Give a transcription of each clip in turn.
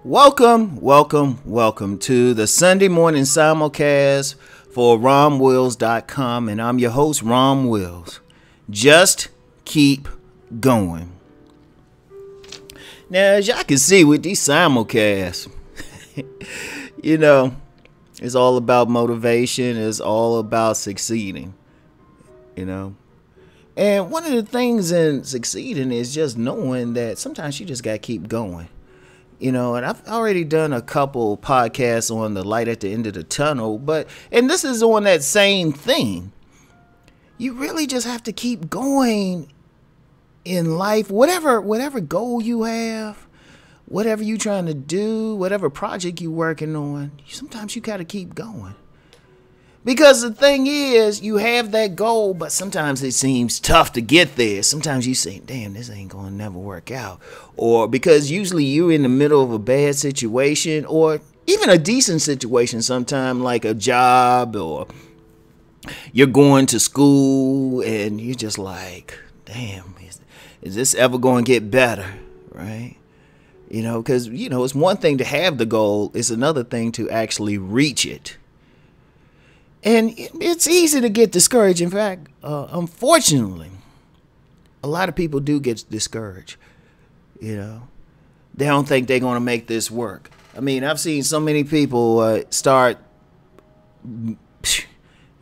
Welcome to the Sunday morning simulcast for RomWills.com, and I'm your host, Rom Wills. Just keep going. Now, as y'all can see with these simulcasts, it's all about motivation. It's all about succeeding, And one of the things in succeeding is just knowing that sometimes you just got to keep going. And I've already done a couple podcasts on the light at the end of the tunnel, and this is on that same thing. You really just have to keep going in life, whatever goal you have, whatever you're trying to do, whatever project you're working on, sometimes you got to keep going. Because the thing is, you have that goal, but sometimes it seems tough to get there. Sometimes you say, damn, this ain't going to never work out. Or because usually you're in the middle of a bad situation or even a decent situation sometime, like a job, or you're going to school and you're just like, damn, is this ever going to get better, right? Because, it's one thing to have the goal. It's another thing to actually reach it. And it's easy to get discouraged. In fact, unfortunately, a lot of people do get discouraged. They don't think they're going to make this work. I mean, I've seen so many people start,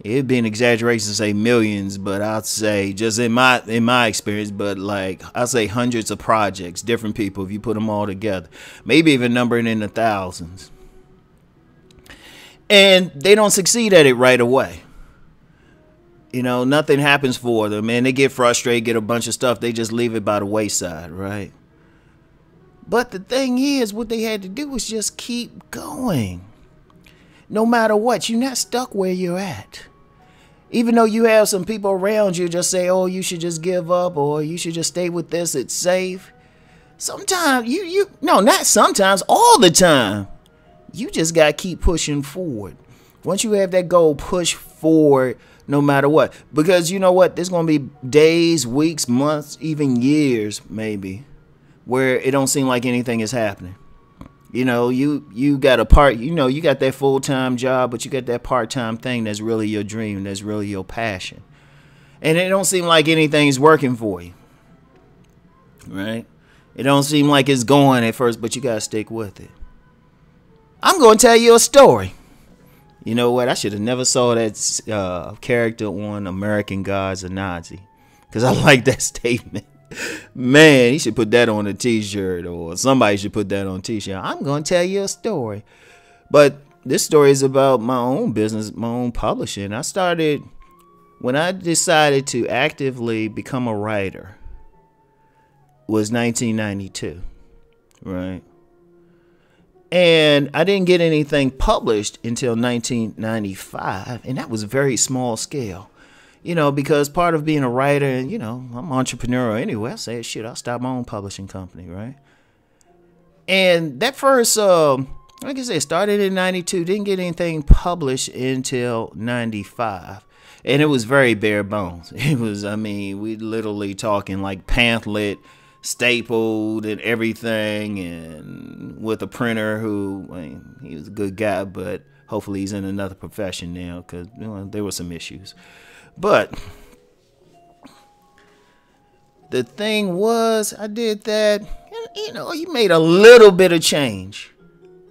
it'd be an exaggeration to say millions, but I'd say just in my experience, but like I'll say hundreds of projects, different people, if you put them all together, maybe even numbering in the thousands. And they don't succeed at it right away. Nothing happens for them, and they get frustrated, get a bunch of stuff. They just leave it by the wayside, right? But the thing is, what they had to do was just keep going. No matter what, you're not stuck where you're at. Even though you have some people around you just say, oh, you should just give up, or you should just stay with this, it's safe. Sometimes, not sometimes, all the time. You just got to keep pushing forward. Once you have that goal, push forward no matter what. Because you know what? There's going to be days, weeks, months, even years maybe where it don't seem like anything is happening. You got you got that full-time job, but you got that part-time thing that's really your dream, that's really your passion. And it don't seem like anything's working for you. Right? It don't seem like it's going at first, but you got to stick with it. I'm going to tell you a story. You know what? I should have never saw that character on American Gods, a Nazi. Because I like that statement. Man, he should put that on a t-shirt, or somebody should put that on a t-shirt. I'm going to tell you a story. But this story is about my own business, my own publishing. When I decided to actively become a writer, was 1992, right? And I didn't get anything published until 1995, and that was very small scale. Because part of being a writer, and I'm entrepreneurial anyway, I said, shit, I'll start my own publishing company, right? And that first, like I said, started in 92, didn't get anything published until 95. And it was very bare bones. It was, we literally talking like pamphlet, stapled and everything, and with a printer who, he was a good guy, but hopefully he's in another profession now, because there were some issues. But the thing was, I did that, and you made a little bit of change,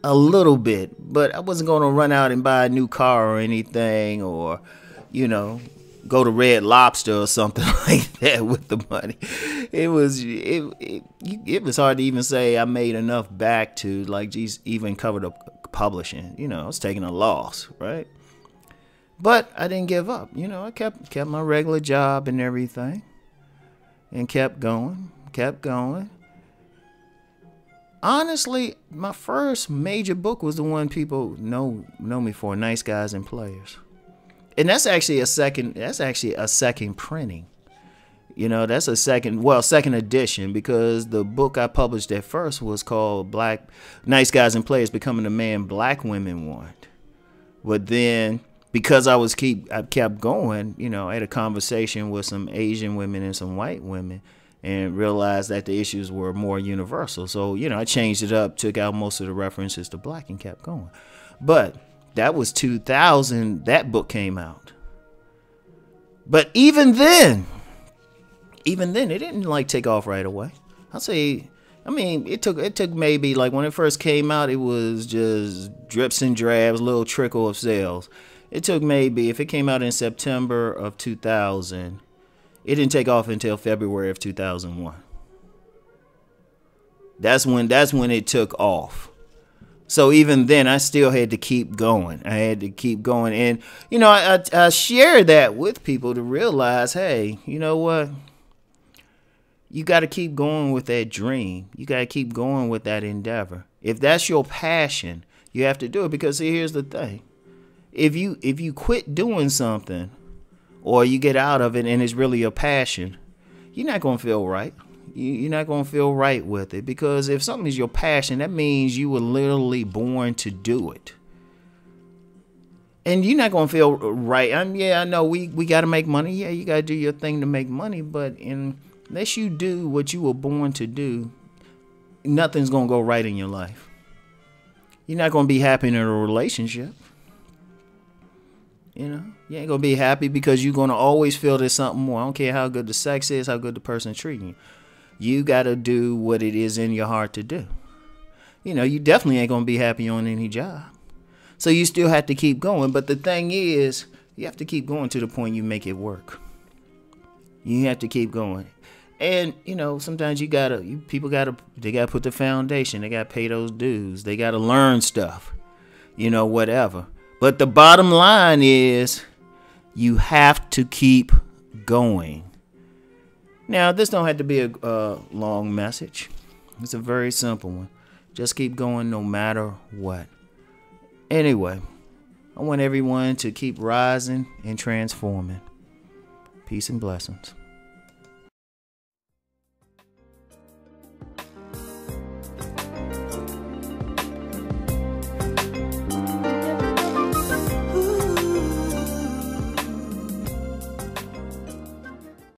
a little bit, but I wasn't going to run out and buy a new car or anything, or go to Red Lobster or something like that with the money. It was hard to even say I made enough back to even cover the publishing. I was taking a loss, right? But I didn't give up. I kept my regular job and everything, and kept going. Honestly, my first major book was the one people know me for, Nice Guys and Players. And that's actually a second printing. That's a second edition, because the book I published at first was called Nice Guys and Players, Becoming the Man Black Women Want. But then, because I kept going, I had a conversation with some Asian women and some white women, and realized that the issues were more universal. So, I changed it up, took out most of the references to black and kept going. But that was 2000. That book came out. But even then, it didn't like take off right away. I'll say, it took maybe, like, when it first came out, it was just drips and drabs, a little trickle of sales. It took maybe, if it came out in September of 2000, it didn't take off until February of 2001. That's when it took off. So even then, I still had to keep going. And, I share that with people to realize, hey, you know what? You got to keep going with that dream. You got to keep going with that endeavor. If that's your passion, you have to do it. Because see, here's the thing. If you quit doing something, or you get out of it and it's really your passion, you're not going to feel right. You're not going to feel right with it. Because if something is your passion, that means you were literally born to do it. And you're not going to feel right. I know we got to make money. Yeah, you got to do your thing to make money. But unless you do what you were born to do, nothing's going to go right in your life. You're not going to be happy in a relationship. You ain't going to be happy because you're going to always feel there's something more. I don't care how good the sex is, how good the person's treating you. You got to do what it is in your heart to do. You definitely ain't going to be happy on any job. So you still have to keep going. But the thing is, you have to keep going to the point you make it work. You have to keep going. And, sometimes people got to put the foundation. They got to pay those dues. They got to learn stuff, whatever. But the bottom line is you have to keep going. Now, this don't have to be a long message. It's a very simple one. Just keep going no matter what. Anyway, I want everyone to keep rising and transforming. Peace and blessings.